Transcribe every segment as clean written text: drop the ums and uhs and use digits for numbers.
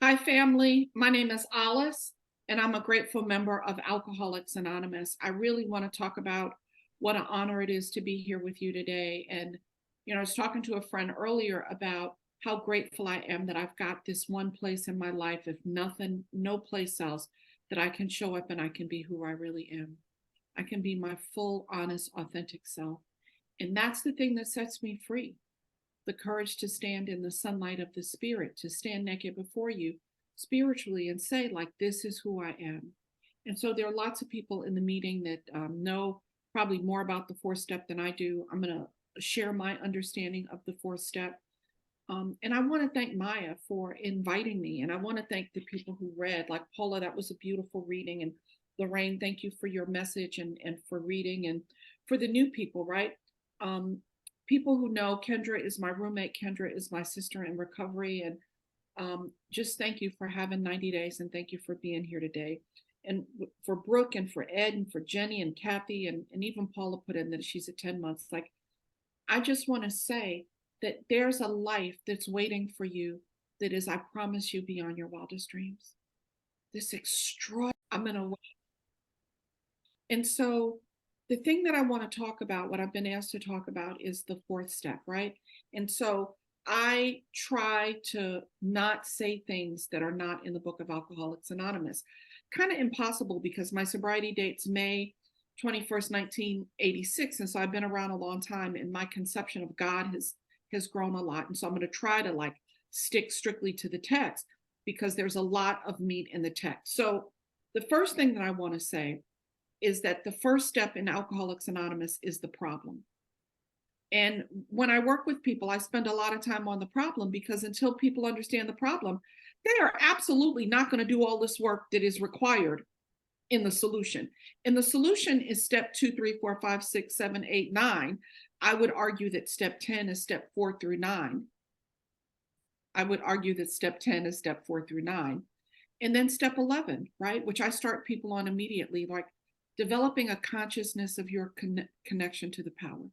Hi, family. My name is Olis, and I'm a grateful member of Alcoholics Anonymous. I really want to talk about what an honor it is to be here with you today. And, I was talking to a friend earlier about how grateful I am that I've got this one place in my life, if nothing, no place else, that I can show up and I can be who I really am. I can be my full, honest, authentic self. And that's the thing that sets me free, the courage to stand in the sunlight of the spirit, to stand naked before you spiritually and say, like, this is who I am. And so there are lots of people in the meeting that know probably more about the fourth step than I do. I'm going to share my understanding of the fourth step. And I want to thank Maya for inviting me. And I want to thank the people who read, like Paula, that was a beautiful reading. And Lorraine, thank you for your message and for reading. And for the new people, right? Um, People who know Kendra is my roommate, Kendra is my sister in recovery. And just thank you for having 90 days and thank you for being here today. And for Brooke and for Ed and for Jenny and Kathy and even Paula put in that she's at 10 months. Like, I just want to say that there's a life that's waiting for you that is, I promise you, beyond your wildest dreams. This extraordinary, I'm going to wait. And so the thing that I want to talk about, what I've been asked to talk about, is the fourth step, right? And so I try to not say things that are not in the book of Alcoholics Anonymous. Kind of impossible because my sobriety date's May 21st, 1986. And so I've been around a long time and my conception of God has grown a lot. And so I'm going to try to like stick strictly to the text because there's a lot of meat in the text. So the first thing that I want to say is that the first step in Alcoholics Anonymous is the problem. And when I work with people, I spend a lot of time on the problem because until people understand the problem, they are absolutely not going to do all this work that is required in the solution. And the solution is step 2, 3, 4, 5, 6, 7, 8, 9. I would argue that step 10 is step 4 through 9. I would argue that step 10 is step 4 through 9. And then step 11, right? Which I start people on immediately, like developing a consciousness of your connection to the power.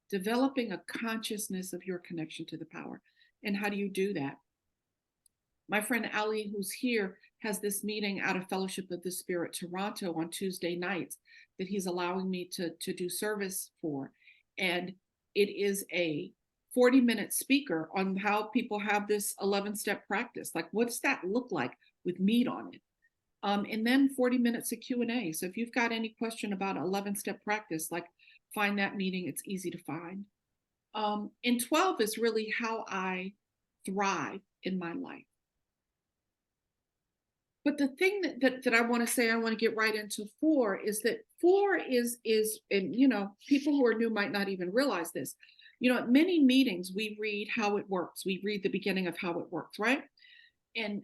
Developing a consciousness of your connection to the power. And how do you do that? My friend Ali, who's here, has this meeting out of Fellowship of the Spirit Toronto on Tuesday nights that he's allowing me to do service for. And it is a 40-minute speaker on how people have this 11-step practice. Like, what's that look like with meat on it? And then 40 minutes of Q&A. So if you've got any question about 11-step practice, like find that meeting, it's easy to find. And 12 is really how I thrive in my life. But the thing that I want to say, I want to get right into 4 is that 4 is, and people who are new might not even realize this. At many meetings, we read how it works. We read the beginning of how it works, right? And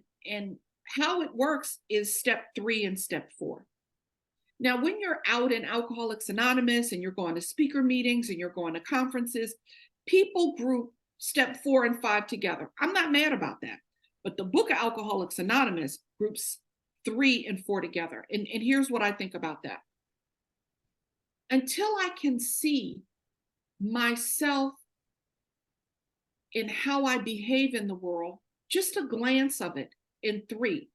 how it works is step 3 and step 4. Now, when you're out in Alcoholics Anonymous and you're going to speaker meetings and you're going to conferences, people group step 4 and 5 together. I'm not mad about that. But the book of Alcoholics Anonymous groups 3 and 4 together. And here's what I think about that. Until I can see myself in how I behave in the world, just a glance of it in 3.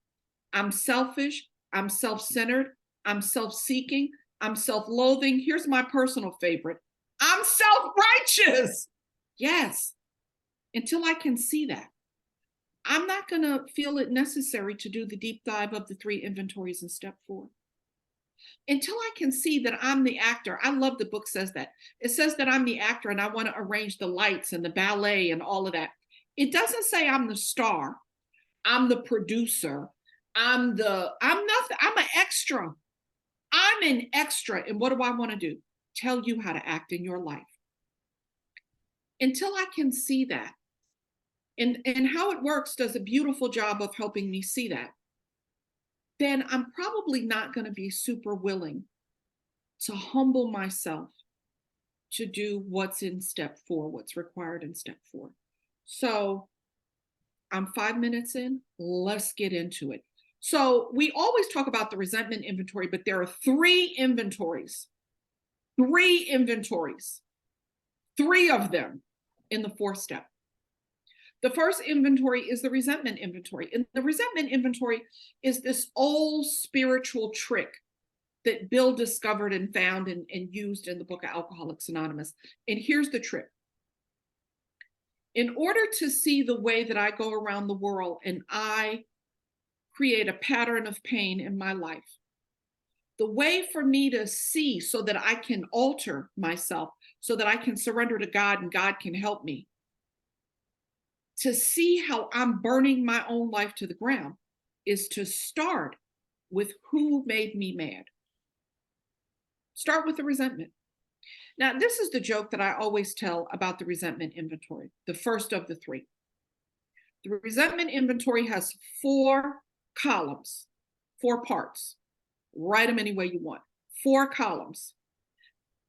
I'm selfish, I'm self-centered, I'm self-seeking, I'm self-loathing. Here's my personal favorite. I'm self-righteous. Yes. Until I can see that, I'm not going to feel it necessary to do the deep dive of the 3 inventories in step 4. Until I can see that I'm the actor. I love the book says that. It says that I'm the actor and I want to arrange the lights and the ballet and all of that. It doesn't say I'm the star. I'm the producer. I'm nothing. I'm an extra. I'm an extra. And what do I want to do? Tell you how to act in your life. Until I can see that. And how it works does a beautiful job of helping me see that. Then I'm probably not going to be super willing to humble myself to do what's in step 4, what's required in step 4. So I'm 5 minutes in. Let's get into it. So we always talk about the resentment inventory, but there are 3 inventories. 3 inventories. 3 of them in the 4th step. The first inventory is the resentment inventory. And the resentment inventory is this old spiritual trick that Bill discovered and found and used in the book of Alcoholics Anonymous. And here's the trick. In order to see the way that I go around the world and I create a pattern of pain in my life, the way for me to see so that I can alter myself, so that I can surrender to God and God can help me, to see how I'm burning my own life to the ground, is to start with who made me mad. Start with the resentment. Now, this is the joke that I always tell about the resentment inventory, the first of the three. The resentment inventory has 4 columns, 4 parts. Write them any way you want. 4 columns.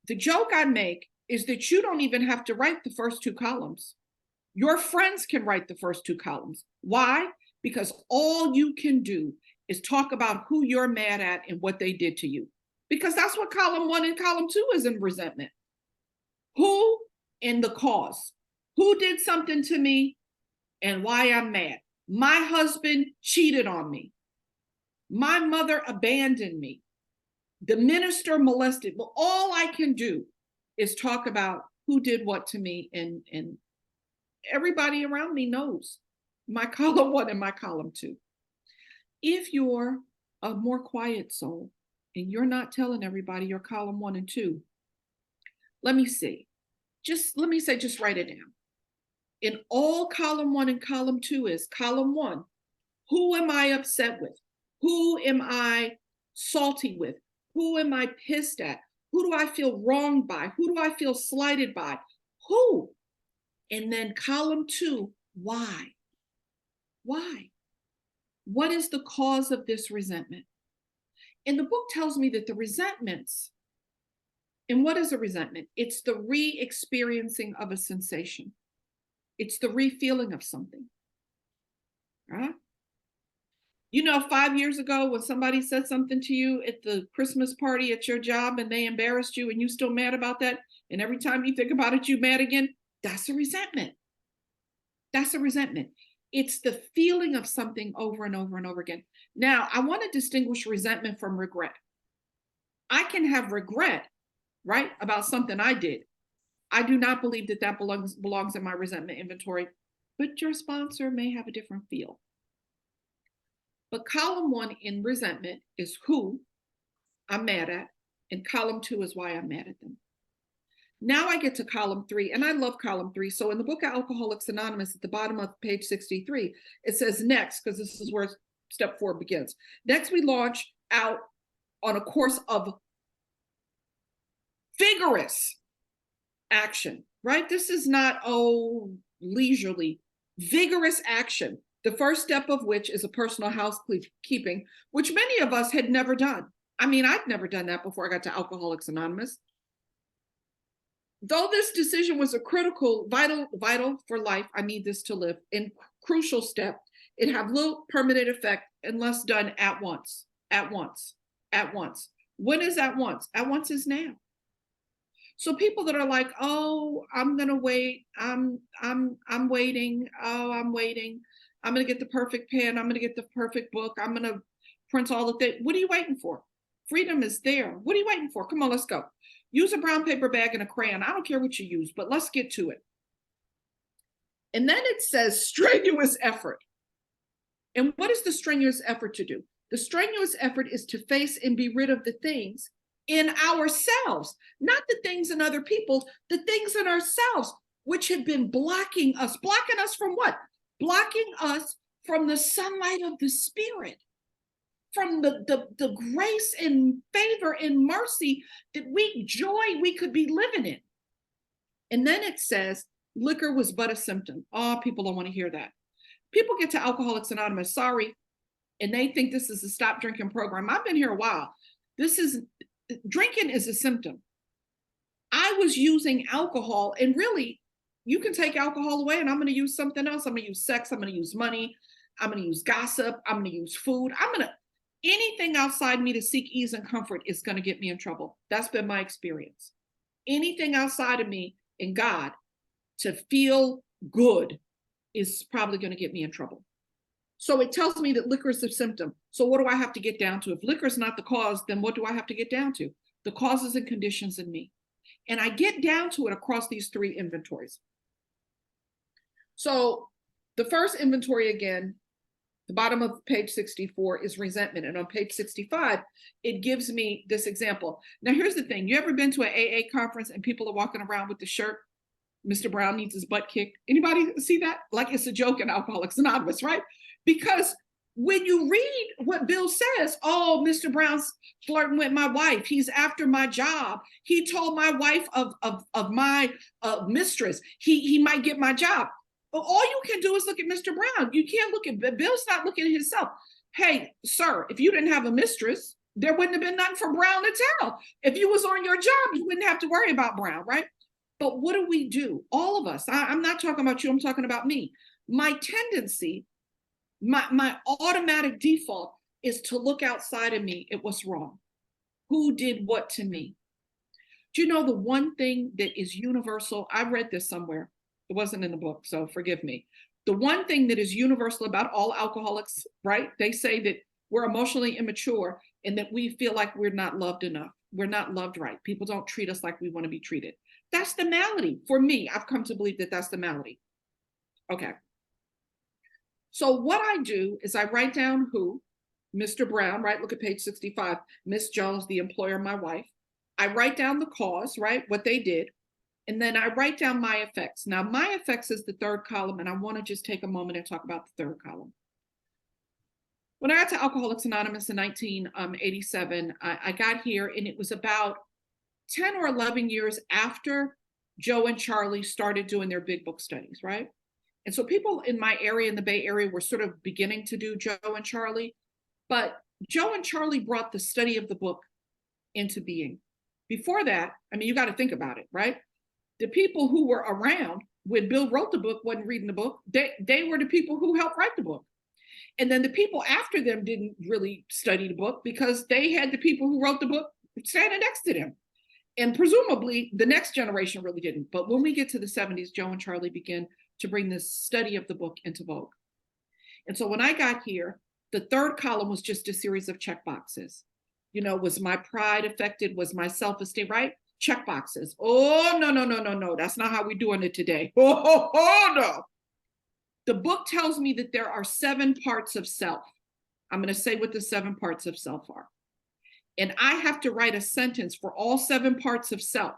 The joke I make is that you don't even have to write the first 2 columns. Your friends can write the first 2 columns. Why? Because all you can do is talk about who you're mad at and what they did to you. Because that's what column 1 and column 2 is in resentment. Who and the cause. Who did something to me and why I'm mad. My husband cheated on me. My mother abandoned me. The minister molested. Well, all I can do is talk about who did what to me, and everybody around me knows my column 1 and my column 2. If you're a more quiet soul and you're not telling everybody your column 1 and 2, let me say, just write it down. In all column 1 and column 2 is column 1. Who am I upset with? Who am I salty with? Who am I pissed at? Who do I feel wronged by? Who do I feel slighted by? Who? And then column 2, why? Why? What is the cause of this resentment? And the book tells me that the resentments, and what is a resentment? It's the re-experiencing of a sensation. It's the re-feeling of something. Right? You know, 5 years ago when somebody said something to you at the Christmas party at your job and they embarrassed you and you still mad about that, and every time you think about it, you mad again, that's a resentment. That's a resentment. It's the feeling of something over and over and over again. Now, I want to distinguish resentment from regret. I can have regret, right, about something I did. I do not believe that that belongs in my resentment inventory, but your sponsor may have a different feel. But column 1 in resentment is who I'm mad at, and column 2 is why I'm mad at them. Now I get to column 3, and I love column 3. So in the book of Alcoholics Anonymous, at the bottom of page 63, it says next, because this is where step 4 begins. Next, we launch out on a course of vigorous action, right? This is not, leisurely, vigorous action. The first step of which is a personal housekeeping, which many of us had never done. I mean, I'd never done that before I got to Alcoholics Anonymous. Though this decision was a critical, vital for life, I need this to live, and crucial step, it have little permanent effect unless done at once. When is at once? At once is now. So people that are like, oh, I'm gonna wait, I'm waiting, I'm waiting. I'm gonna get the perfect pen, I'm gonna get the perfect book, I'm gonna print all the things. What are you waiting for? Freedom is there. What are you waiting for? Come on, let's go. Use a brown paper bag and a crayon. I don't care what you use, but let's get to it. And then it says strenuous effort. And what is the strenuous effort to do? The strenuous effort is to face and be rid of the things in ourselves, not the things in other people, the things in ourselves, which have been blocking us. Blocking us from what? Blocking us from the sunlight of the Spirit, from the grace and favor and mercy that we could be living in. And then it says, liquor was but a symptom. Oh, people don't want to hear that. People get to Alcoholics Anonymous, sorry, and they think this is a stop drinking program. I've been here a while. Drinking is a symptom. I was using alcohol, and really, you can take alcohol away and I'm going to use something else. I'm going to use sex. I'm going to use money. I'm going to use gossip. I'm going to use food. Anything outside me to seek ease and comfort is going to get me in trouble. That's been my experience. Anything outside of me and God to feel good is probably going to get me in trouble. So it tells me that liquor is the symptom. So what do I have to get down to? If liquor is not the cause, then what do I have to get down to? The causes and conditions in me. And I get down to it across these three inventories. So the first inventory, again, the bottom of page 64 is resentment. And on page 65, it gives me this example. Now, here's the thing. You ever been to an AA conference and people are walking around with the shirt, Mr. Brown needs his butt kicked? Anybody see that? Like it's a joke in Alcoholics Anonymous, right? Because when you read what Bill says, oh, Mr. Brown's flirting with my wife. He's after my job. He told my wife of my mistress. He might get my job. But all you can do is look at Mr. Brown. You can't look at Bill's not looking at himself. Hey, sir, if you didn't have a mistress, there wouldn't have been nothing for Brown to tell. If you was on your job, you wouldn't have to worry about Brown, right? But what do? All of us. I'm not talking about you. I'm talking about me. My tendency, my automatic default is to look outside of me at what's wrong. Who did what to me? Do you know the one thing that is universal? I read this somewhere. It wasn't in the book, so forgive me. The one thing that is universal about all alcoholics, right? They say that we're emotionally immature and that we feel like we're not loved enough. We're not loved right. People don't treat us like we want to be treated. That's the malady. For me, I've come to believe that that's the malady. Okay. So what I do is I write down who, Mr. Brown, right? Look at page 65. Miss Jones, the employer, my wife. I write down the cause, right? What they did. And then I write down my effects. Now, my effects is the third column, and I want to just take a moment and talk about the third column. When I got to Alcoholics Anonymous in 1987, I got here, and it was about 10 or 11 years after Joe and Charlie started doing their big book studies, right? And so people in my area, in the Bay Area, were sort of beginning to do Joe and Charlie. But Joe and Charlie brought the study of the book into being. Before that, I mean, you got to think about it, right? The people who were around when Bill wrote the book wasn't reading the book. They were the people who helped write the book. And then the people after them didn't really study the book because they had the people who wrote the book standing next to them. And presumably the next generation really didn't. But when we get to the 70s, Joe and Charlie began to bring this study of the book into vogue. And so when I got here, the third column was just a series of check boxes. You know, was my pride affected? Was my self-esteem, right? Check boxes. Oh, no. That's not how we're doing it today. Oh, no. The book tells me that there are 7 parts of self. I'm going to say what the 7 parts of self are. And I have to write a sentence for all 7 parts of self.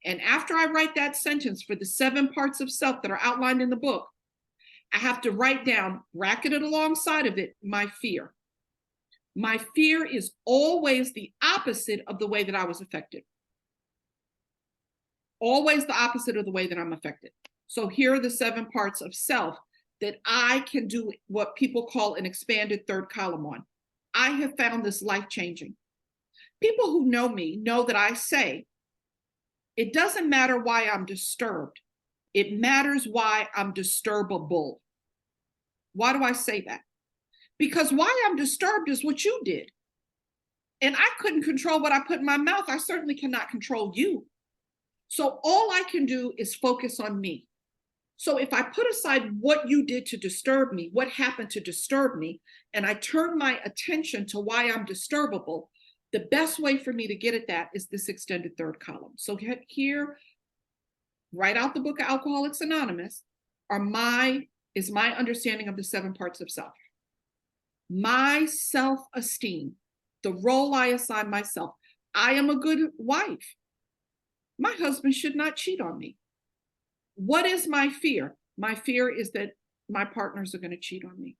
And after I write that sentence for the 7 parts of self that are outlined in the book, I have to write down, bracketed alongside of it, my fear. My fear is always the opposite of the way that I was affected. Always the opposite of the way that I'm affected. So here are the 7 parts of self that I can do what people call an expanded third column on. I have found this life-changing. People who know me know that I say, it doesn't matter why I'm disturbed. It matters why I'm disturbable. Why do I say that? Because why I'm disturbed is what you did. And I couldn't control what I put in my mouth. I certainly cannot control you. So all I can do is focus on me. So if I put aside what you did to disturb me, what happened to disturb me, and I turn my attention to why I'm disturbable, the best way for me to get at that is this extended third column. So here, write out the book of Alcoholics Anonymous, is my understanding of the 7 parts of self. My self-esteem, the role I assign myself. I am a good wife. My husband should not cheat on me. What is my fear? My fear is that my partners are going to cheat on me.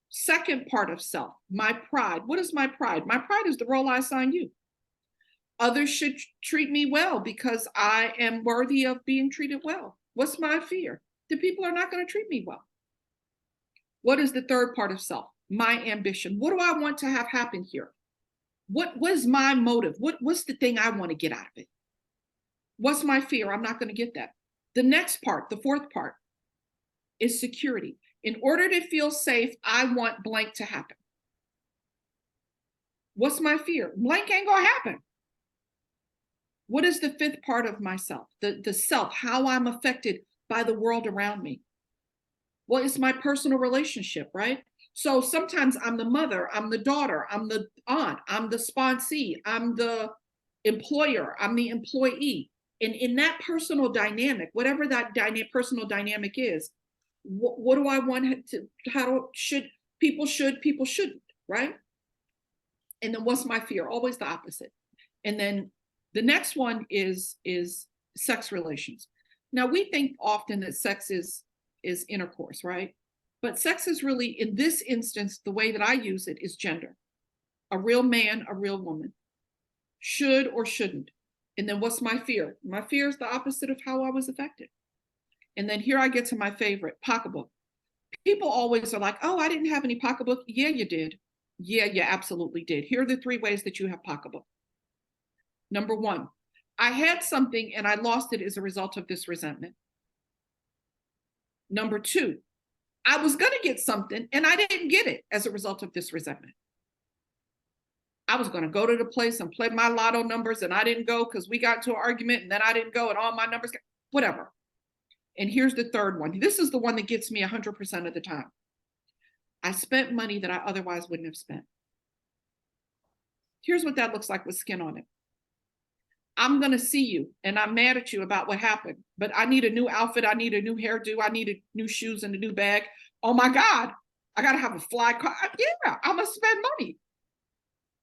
Second part of self, my pride. What is my pride? My pride is the role I assign you. Others should treat me well because I am worthy of being treated well. What's my fear? That people are not going to treat me well. What is the third part of self? My ambition. What do I want to have happen here? What is my motive? What's the thing I want to get out of it? What's my fear? I'm not going to get that. The next part, the fourth part, is security. In order to feel safe, I want blank to happen. What's my fear? Blank ain't going to happen. What is the fifth part of myself? The self, how I'm affected by the world around me. Well, it's my personal relationship, right? So sometimes I'm the mother, I'm the daughter, I'm the aunt, I'm the sponsee, I'm the employer, I'm the employee. And in that personal dynamic, whatever that personal dynamic is, what do I want to, how do, people shouldn't, right? And then what's my fear? Always the opposite. And then the next one is sex relations. Now we think often that sex is intercourse, right? But sex is really, in this instance, the way that I use it is gender. A real man, a real woman. Should or shouldn't. And then what's my fear? My fear is the opposite of how I was affected. And then here I get to my favorite, pocketbook. People always are like, oh, I didn't have any pocketbook. Yeah, you did. Yeah, you absolutely did. Here are the 3 ways that you have pocketbook. Number 1, I had something and I lost it as a result of this resentment. Number 2, I was going to get something and I didn't get it as a result of this resentment. I was going to go to the place and play my lotto numbers and I didn't go because we got into an argument and then I didn't go and all my numbers, whatever. And here's the third one. This is the one that gets me 100% of the time. I spent money that I otherwise wouldn't have spent. Here's what that looks like with skin on it. I'm going to see you and I'm mad at you about what happened, but I need a new outfit. I need a new hairdo. I need new shoes and a new bag. Oh my God, I got to have a fly car. Yeah, I'm going to spend money.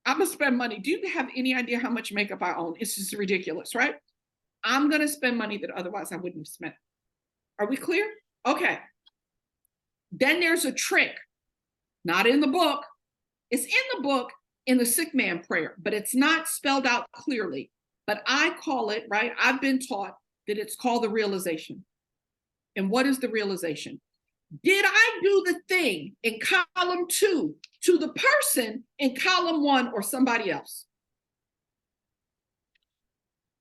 I'm going to spend money. Do you have any idea how much makeup I own? It's just ridiculous, right? I'm going to spend money that otherwise I wouldn't have spent. Are we clear? Okay. Then there's a trick, not in the book. It's in the book in the sick man prayer, but it's not spelled out clearly. But I call it, right? I've been taught that it's called the realization. And what is the realization? Did I do the thing in column 2 to the person in column 1 or somebody else?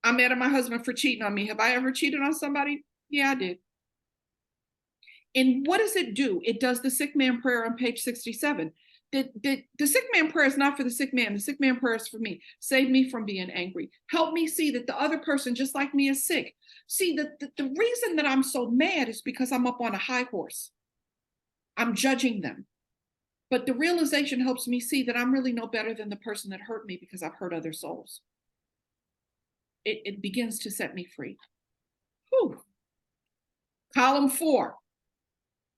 I'm mad at my husband for cheating on me. Have I ever cheated on somebody? Yeah, I did. And what does it do? It does the sick man prayer on page 67. The sick man prayer is not for the sick man. The sick man prayer is for me. Save me from being angry. Help me see that the other person, just like me, is sick. See, the reason that I'm so mad is because I'm up on a high horse. I'm judging them. But the realization helps me see that I'm really no better than the person that hurt me because I've hurt other souls. It begins to set me free. Whew. Column 4.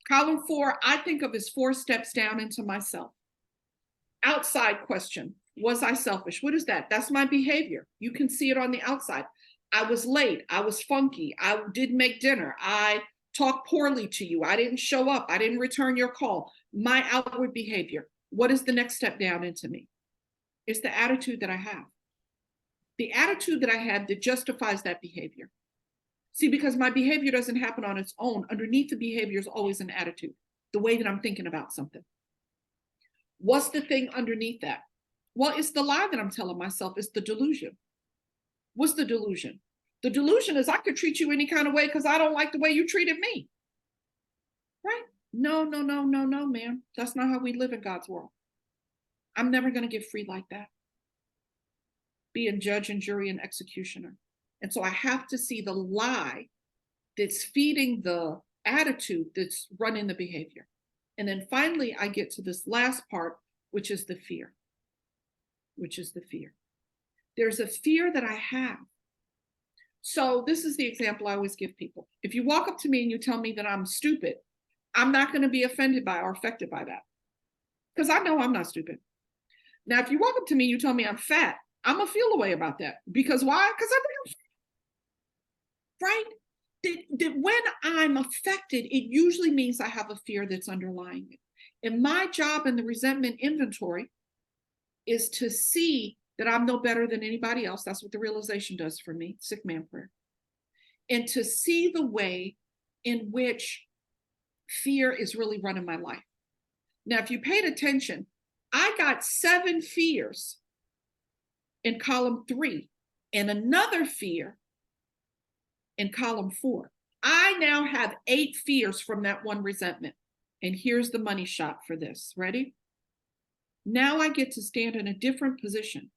Column 4, I think of as 4 steps down into myself. Outside question, was I selfish? What is that? That's my behavior. You can see it on the outside. I was late. I was funky. I didn't make dinner. I talked poorly to you. I didn't show up. I didn't return your call. My outward behavior. What is the next step down into me? It's the attitude that I have. The attitude that I have that justifies that behavior. See, because my behavior doesn't happen on its own. Underneath the behavior is always an attitude, the way that I'm thinking about something. What's the thing underneath that? Well, it's the lie that I'm telling myself. It's the delusion. What's the delusion? The delusion is I could treat you any kind of way because I don't like the way you treated me. Right? No, ma'am. That's not how we live in God's world. I'm never going to get free like that. Being judge and jury and executioner. And so I have to see the lie that's feeding the attitude that's running the behavior. And then finally, I get to this last part, which is the fear. There's a fear that I have. So this is the example I always give people. If you walk up to me and you tell me that I'm stupid, I'm not going to be offended by or affected by that because I know I'm not stupid. Now, if you walk up to me and you tell me I'm fat, I'm going to feel a way about that. Because why? Because I'm fat. Right? That when I'm affected, it usually means I have a fear that's underlying it. And my job in the resentment inventory is to see that I'm no better than anybody else. That's what the realization does for me, sick man prayer. And to see the way in which fear is really running my life. Now, if you paid attention, I got 7 fears in column 3 and another fear in column 4. I now have 8 fears from that one resentment. And here's the money shot for this. Ready? Now I get to stand in a different position,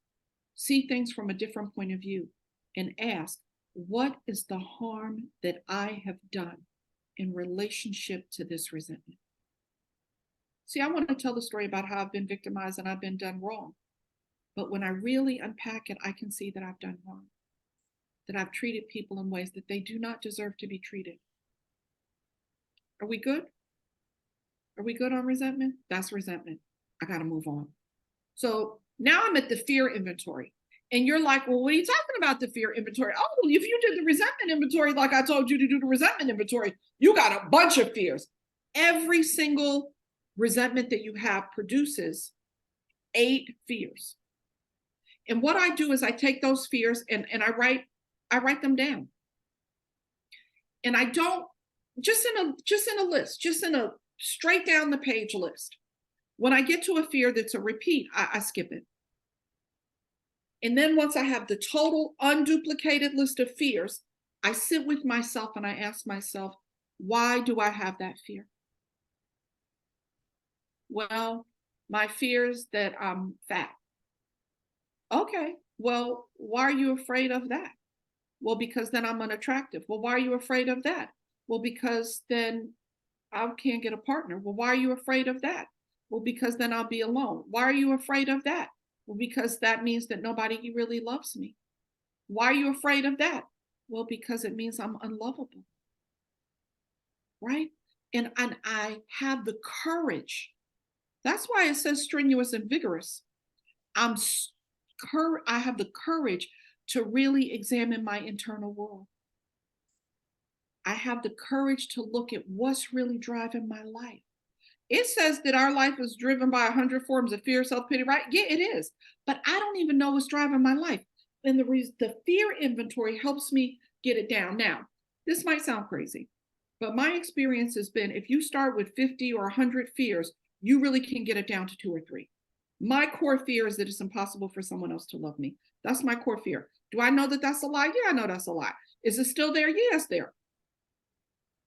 see things from a different point of view, and ask, what is the harm that I have done? in relationship to this resentment. See, I want to tell the story about how I've been victimized and I've been done wrong. But when I really unpack it, I can see that I've done wrong, that I've treated people in ways that they do not deserve to be treated. Are we good? Are we good on resentment? That's resentment. I got to move on. So now I'm at the fear inventory. And you're like, well, what are you talking about, the fear inventory? Oh, well, if you did the resentment inventory, like I told you to do the resentment inventory, you got a bunch of fears. Every single resentment that you have produces 8 fears. And what I do is I take those fears and I write them down. And I don't just in a list, just in a straight down the page list. When I get to a fear that's a repeat, I skip it. And then once I have the total unduplicated list of fears, I sit with myself and I ask myself, why do I have that fear? Well, my fear is that I'm fat. Okay, well, why are you afraid of that? Well, because then I'm unattractive. Well, why are you afraid of that? Well, because then I can't get a partner. Well, why are you afraid of that? Well, because then I'll be alone. Why are you afraid of that? Well, because that means that nobody really loves me. Why are you afraid of that? Well, because it means I'm unlovable. Right? And I have the courage. That's why it says strenuous and vigorous. I have the courage to really examine my internal world. I have the courage to look at what's really driving my life. It says that our life is driven by 100 forms of fear, self-pity, right? Yeah, it is. But I don't even know what's driving my life. And the fear inventory helps me get it down. Now, this might sound crazy, but my experience has been if you start with 50 or 100 fears, you really can get it down to 2 or 3. My core fear is that it's impossible for someone else to love me. That's my core fear. Do I know that that's a lie? Yeah, I know that's a lie. Is it still there? Yeah, it's there.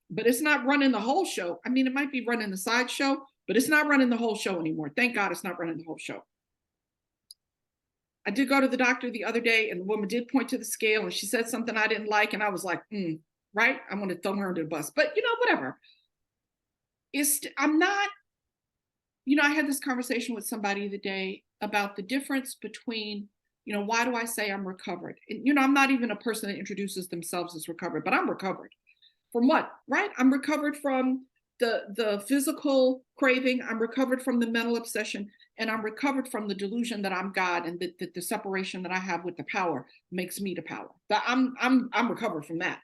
But it's not running the whole show. I mean, it might be running the side show, but it's not running the whole show anymore. Thank God it's not running the whole show. I did go to the doctor the other day and the woman did point to the scale and she said something I didn't like. And I was like, right? I'm going to throw her under the bus, but whatever. I'm not, I had this conversation with somebody the day about the difference between, why do I say I'm recovered? And, I'm not even a person that introduces themselves as recovered, but I'm recovered. From what, right? I'm recovered from the physical craving. I'm recovered from the mental obsession, and I'm recovered from the delusion that I'm God and that the separation that I have with the power makes me the power. That I'm recovered from that.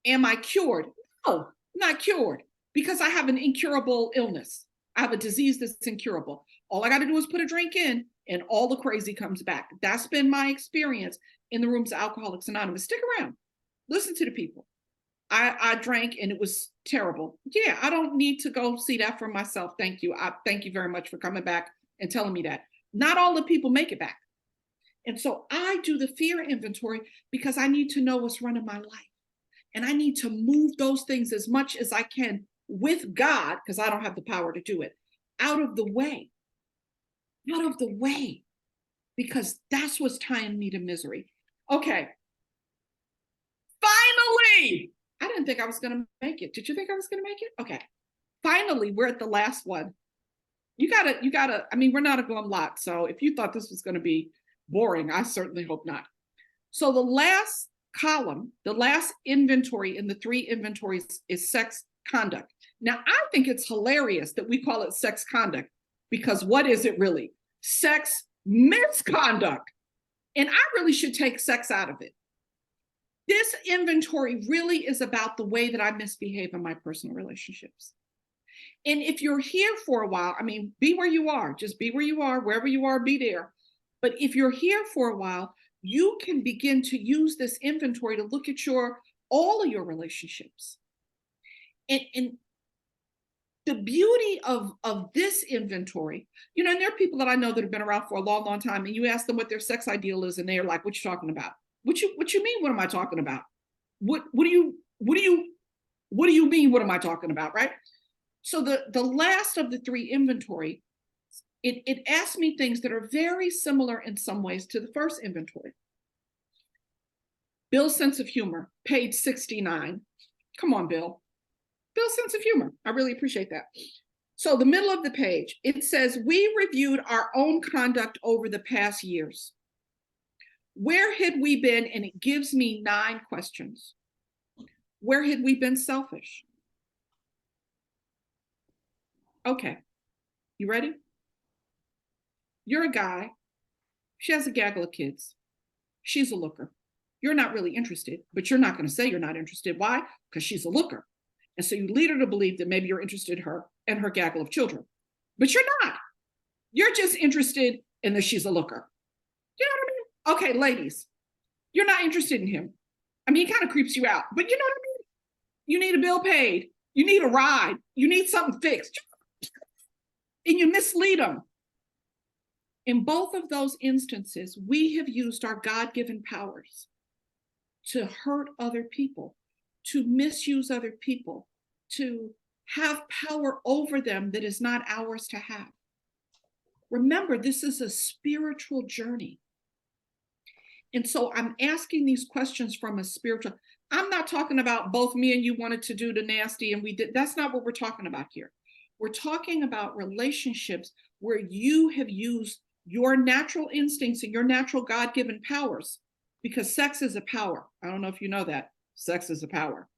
Am I cured? No, I'm not cured because I have an incurable illness. I have a disease that's incurable. All I got to do is put a drink in, and all the crazy comes back. That's been my experience in the rooms of Alcoholics Anonymous. Stick around, listen to the people. I drank and it was terrible. Yeah, I don't need to go see that for myself. Thank you. Thank you very much for coming back and telling me that. Not all the people make it back. And so I do the fear inventory because I need to know what's running my life. And I need to move those things as much as I can with God, because I don't have the power to do it, out of the way. Out of the way. Because that's what's tying me to misery. Okay. Finally! I didn't think I was going to make it. Did you think I was going to make it? Okay. Finally, we're at the last one. You gotta, I mean, we're not a glum lot. So if you thought this was going to be boring, I certainly hope not. So the last column, the last inventory in the 3 inventories is sex conduct. Now, I think it's hilarious that we call it sex conduct because what is it really? Sex misconduct. And I really should take sex out of it. This inventory really is about the way that I misbehave in my personal relationships. And if you're here for a while, I mean, be where you are, just be where you are, wherever you are, be there. But if you're here for a while, you can begin to use this inventory to look at all of your relationships. And the beauty of this inventory, and there are people that I know that have been around for a long, long time, and you ask them what their sex ideal is, and they're like, what you talking about? What you mean? What am I talking about? What do you mean? What am I talking about? Right? So the last of the 3 inventory, it asks me things that are very similar in some ways to the first inventory. Bill's sense of humor, page 69. Come on, Bill. Bill's sense of humor. I really appreciate that. So the middle of the page, it says, we reviewed our own conduct over the past years. Where had we been? And it gives me 9 questions. Where had we been selfish? Okay, you ready? You're a guy. She has a gaggle of kids. She's a looker. You're not really interested, but you're not going to say you're not interested. Why? Because she's a looker. And so you lead her to believe that maybe you're interested in her and her gaggle of children. But you're not. You're just interested in that she's a looker. You know what I mean? Okay, ladies, you're not interested in him. I mean, he kind of creeps you out, but you know what I mean? You need a bill paid. You need a ride. You need something fixed. And you mislead them. In both of those instances, we have used our God-given powers to hurt other people, to misuse other people, to have power over them that is not ours to have. Remember, this is a spiritual journey. And so I'm asking these questions from a spiritual, I'm not talking about both me and you wanted to do the nasty and we did. That's not what we're talking about here. We're talking about relationships where you have used your natural instincts and your natural God-given powers, because sex is a power. I don't know if you know that. Sex is a power.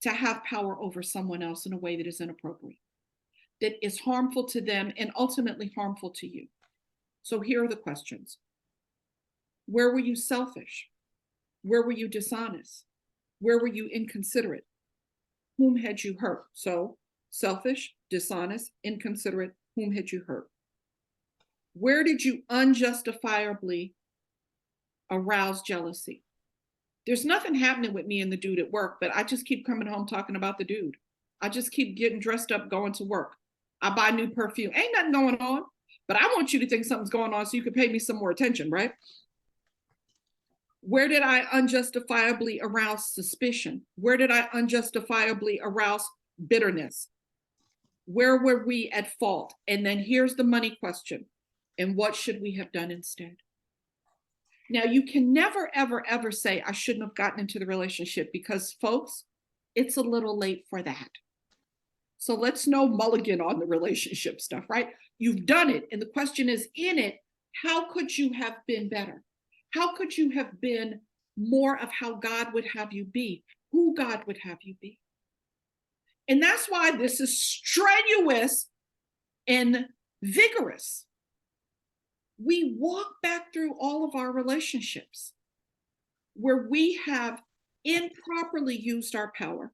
To have power over someone else in a way that is inappropriate, that is harmful to them and ultimately harmful to you. So here are the questions. Where were you selfish? Where were you dishonest? Where were you inconsiderate? Whom had you hurt? So selfish, dishonest, inconsiderate, whom had you hurt? Where did you unjustifiably arouse jealousy? There's nothing happening with me and the dude at work, but I just keep coming home talking about the dude. I just keep getting dressed up, going to work. I buy new perfume. Ain't nothing going on, but I want you to think something's going on so you can pay me some more attention, right? Where did I unjustifiably arouse suspicion? Where did I unjustifiably arouse bitterness? Where were we at fault? And then here's the money question. And what should we have done instead? Now, you can never, ever, ever say, I shouldn't have gotten into the relationship, because, folks, it's a little late for that. So let's no mulligan on the relationship stuff, right? You've done it. And the question is, in it, how could you have been better? How could you have been more of how God would have you be, who God would have you be? And that's why this is strenuous and vigorous. We walk back through all of our relationships where we have improperly used our power.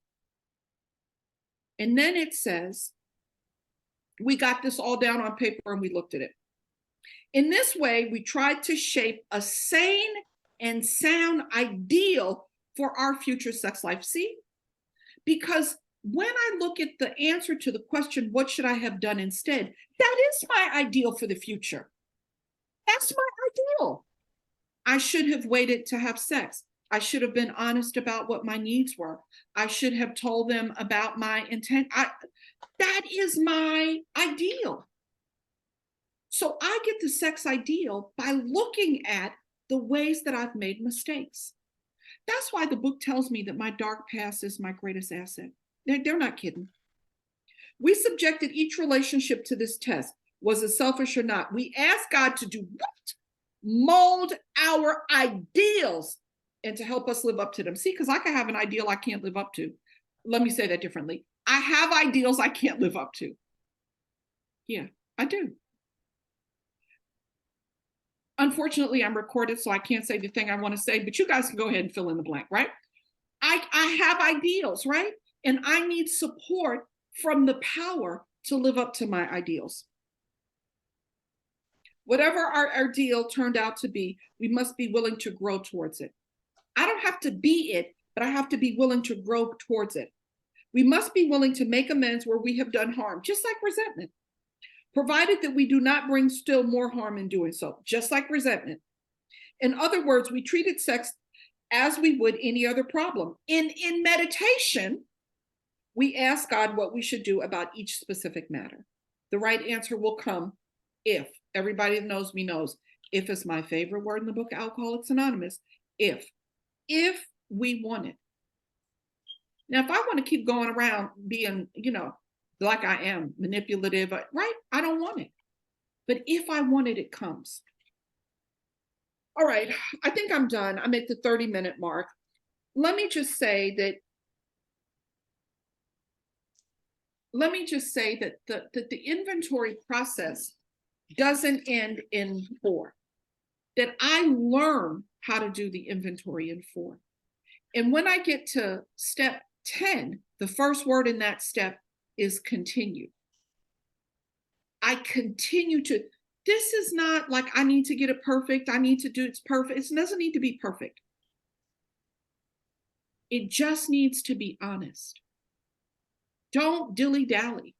And then it says, we got this all down on paper and we looked at it. In this way, we tried to shape a sane and sound ideal for our future sex life. See? Because when I look at the answer to the question, what should I have done instead? That is my ideal for the future. That's my ideal. I should have waited to have sex. I should have been honest about what my needs were. I should have told them about my intent. That is my ideal. So I get the sex ideal by looking at the ways that I've made mistakes. That's why the book tells me that my dark past is my greatest asset. They're not kidding. We subjected each relationship to this test. Was it selfish or not? We asked God to do what? Mold our ideals and to help us live up to them. See, because I can have an ideal I can't live up to. Let me say that differently. I have ideals I can't live up to. Yeah, I do. Unfortunately, I'm recorded, so I can't say the thing I want to say, but you guys can go ahead and fill in the blank, right? I have ideals, right? And I need support from the power to live up to my ideals. Whatever our ideal turned out to be, we must be willing to grow towards it. I don't have to be it, but I have to be willing to grow towards it. We must be willing to make amends where we have done harm, just like resentment, provided that we do not bring still more harm in doing so, just like resentment. In other words, we treated sex as we would any other problem. In meditation, we ask God what we should do about each specific matter. The right answer will come if. Everybody that knows me knows. If is my favorite word in the book, Alcoholics Anonymous. If we want it. Now, if I want to keep going around being, like I am, manipulative, right? I don't want it. But if I want it, it comes. All right, I think I'm done. I'm at the 30-minute mark. Let me just say that the inventory process doesn't end in 4. That I learn how to do the inventory in 4. And when I get to step 10, the first word in that step is continue. I continue to, this is not like I need to get it perfect. I need to do it's perfect. It doesn't need to be perfect. It just needs to be honest. Don't dilly-dally.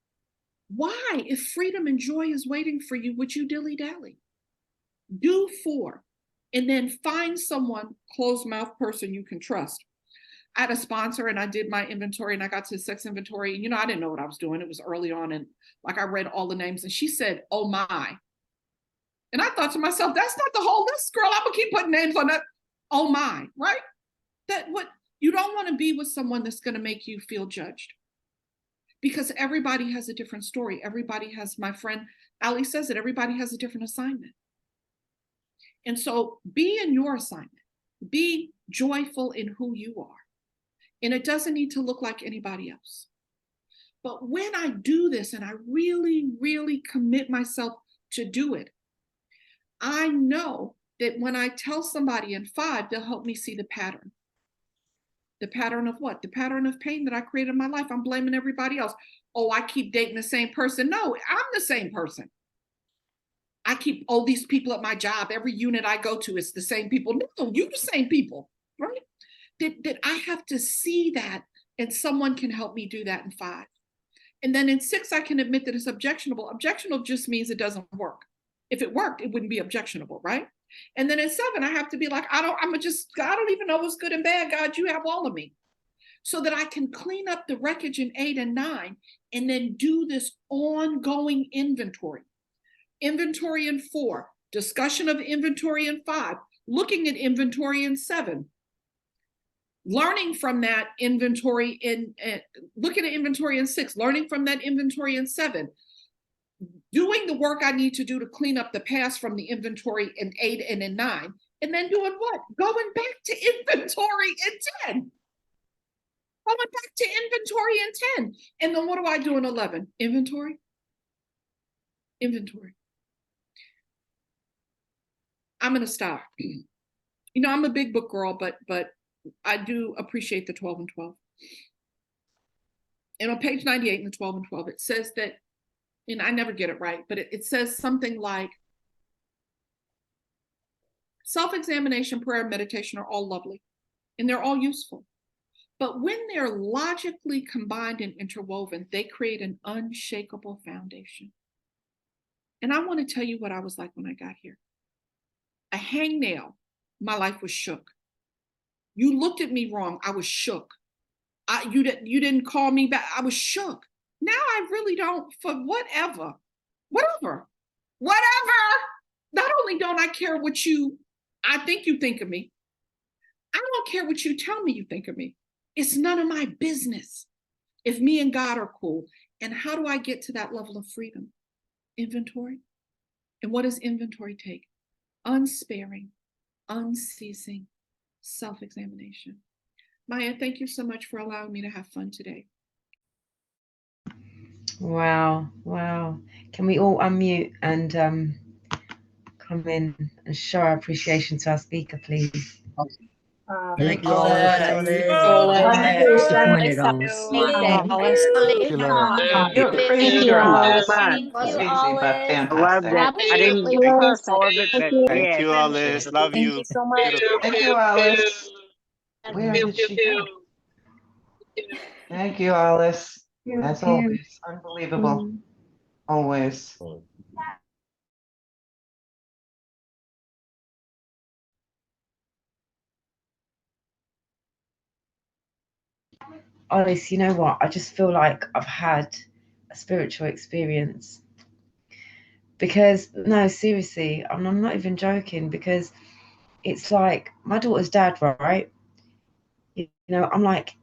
Why? If freedom and joy is waiting for you, would you dilly-dally? Do 4, and then find someone, closed mouth person you can trust. I had a sponsor and I did my inventory and I got to the sex inventory. And, I didn't know what I was doing. It was early on. And like I read all the names and she said, oh my. And I thought to myself, that's not the whole list, girl. I'm gonna keep putting names on that. Oh my, right? That what you don't want to be with someone that's going to make you feel judged. Because everybody has a different story. Everybody has, my friend Ali says it, everybody has a different assignment. And so be in your assignment. Be joyful in who you are. And it doesn't need to look like anybody else. But when I do this and I really, really commit myself to do it, I know that when I tell somebody in 5, they'll help me see the pattern. The pattern of what? The pattern of pain that I created in my life. I'm blaming everybody else. Oh, I keep dating the same person. No, I'm the same person. I keep, these people at my job, every unit I go to, it's the same people. No, you're the same people, right? That I have to see that, and someone can help me do that in 5. And then in 6, I can admit that it's objectionable. Objectionable just means it doesn't work. If it worked, it wouldn't be objectionable, right? And then in 7, I have to be like, I don't even know what's good and bad. God, you have all of me. So that I can clean up the wreckage in 8 and 9, and then do this ongoing inventory. Inventory in 4, discussion of inventory in 5, looking at inventory in 7, learning from that inventory in, looking at inventory in 6, learning from that inventory in 7, doing the work I need to do to clean up the past from the inventory in 8 and in 9, and then doing what? Going back to inventory in 10. Going back to inventory in 10. And then what do I do in 11? Inventory. Inventory. I'm going to stop. I'm a big book girl, but I do appreciate the 12 and 12. And on page 98 in the 12 and 12, it says that, and I never get it right, but it says something like, self-examination, prayer, and meditation are all lovely, and they're all useful. But when they're logically combined and interwoven, they create an unshakable foundation. And I want to tell you what I was like when I got here. A hangnail, my life was shook. You looked at me wrong, I was shook. You didn't call me back, I was shook. Now I really don't, for whatever. Not only don't I care what I think you think of me, I don't care what you tell me you think of me. It's none of my business if me and God are cool. And how do I get to that level of freedom? Inventory. And what does inventory take? Unsparing, unceasing self-examination. Maya, thank you so much for allowing me to have fun today. Wow. Can we all unmute and come in and show our appreciation to our speaker, please? Thank you, Olis. Disappointed, Olis. Thank you, love. You're a crazy girl. Thank you, Crazy, but Olive. I loved fantastic. it. I didn't get all of it, but Thank yeah, you, Olis. Love Thank you. you so much. Beautiful. Thank you, Alice. Where did she go? Thank you, Alice. As always, unbelievable. Always. Olis, you know what? I just feel like I've had a spiritual experience. Because, no, seriously, I'm not even joking, because it's like my daughter's dad, right? I'm like,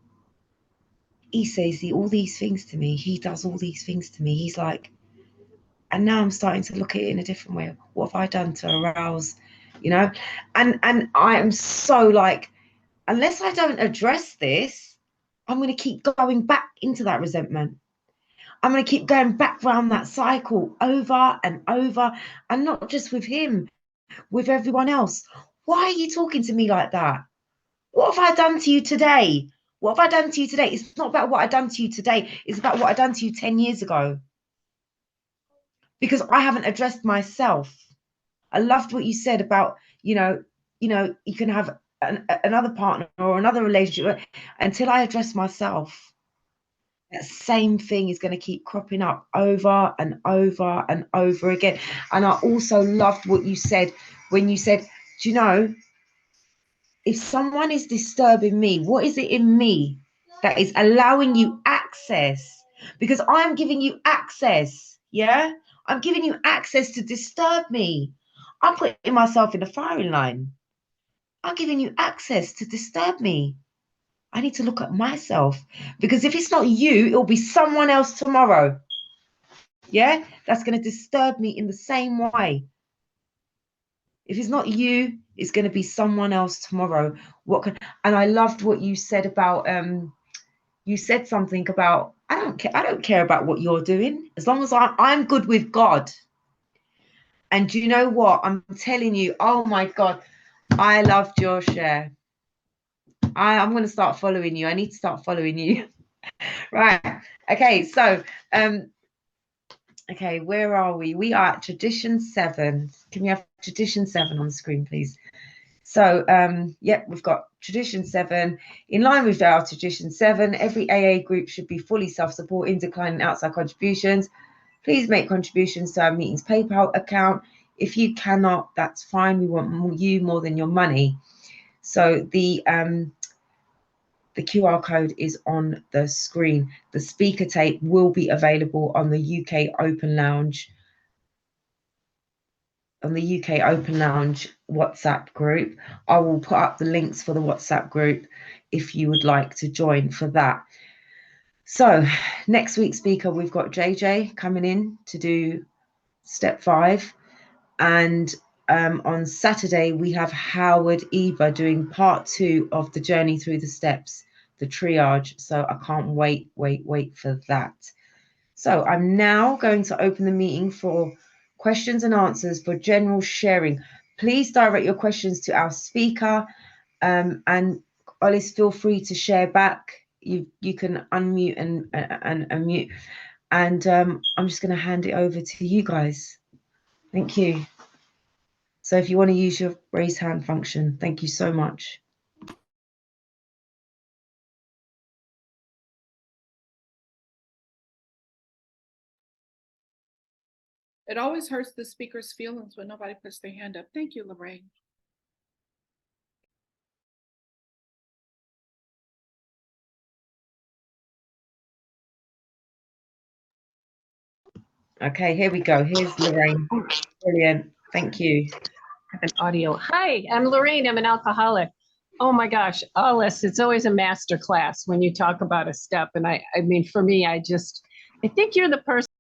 he says all these things to me. He does all these things to me. He's like, and now I'm starting to look at it in a different way. What have I done to arouse, And I am so like, unless I don't address this, I'm going to keep going back into that resentment. I'm going to keep going back round that cycle over and over, and not just with him, with everyone else. Why are you talking to me like that? What have I done to you today? What have I done to you today? It's not about what I've done to you today. It's about what I've done to you 10 years ago. Because I haven't addressed myself. I loved what you said about, you can have another partner or another relationship until I address myself. That same thing is going to keep cropping up over and over and over again. And I also loved what you said when you said, do you know, if someone is disturbing me, what is it in me that is allowing you access? Because I'm giving you access. Yeah, I'm giving you access to disturb me. I'm putting myself in the firing line. I'm giving you access to disturb me. I need to look at myself, because if it's not you, it'll be someone else tomorrow. Yeah, that's going to disturb me in the same way. If it's not you, it's going to be someone else tomorrow. And I loved what you said about you said something about I don't care about what you're doing as long as I'm good with God. And do you know what? I'm telling you, oh my God, I loved your share. I'm going to start following you. I need to start following you. Right. Okay. So, okay, where are we? We are at tradition 7. Can we have tradition 7 on the screen, please? So, we've got tradition 7. In line with our tradition 7, every AA group should be fully self-supporting, declining outside contributions. Please make contributions to our meetings PayPal account. If you cannot, that's fine. We want you more than your money. So the QR code is on the screen. The speaker tape will be available on the UK Open Lounge WhatsApp group. I will put up the links for the WhatsApp group if you would like to join for that. So next week's speaker, we've got JJ coming in to do step 5. And on Saturday, we have Howard Eva doing part 2 of the journey through the steps, the triage. So I can't wait for that. So I'm now going to open the meeting for questions and answers for general sharing. Please direct your questions to our speaker, and Olis, feel free to share back. You can unmute and unmute, and I'm just going to hand it over to you guys. Thank you. So if you want to use your raise hand function, thank you so much. It always hurts the speaker's feelings when nobody puts their hand up. Thank you, Lorraine. Okay, here we go. Here's Lorraine. Brilliant. Thank you. An audio. Hi, I'm Lorraine. I'm an alcoholic. Oh my gosh, Olis, it's always a master class when you talk about a step. And I mean, for me, I think you're the person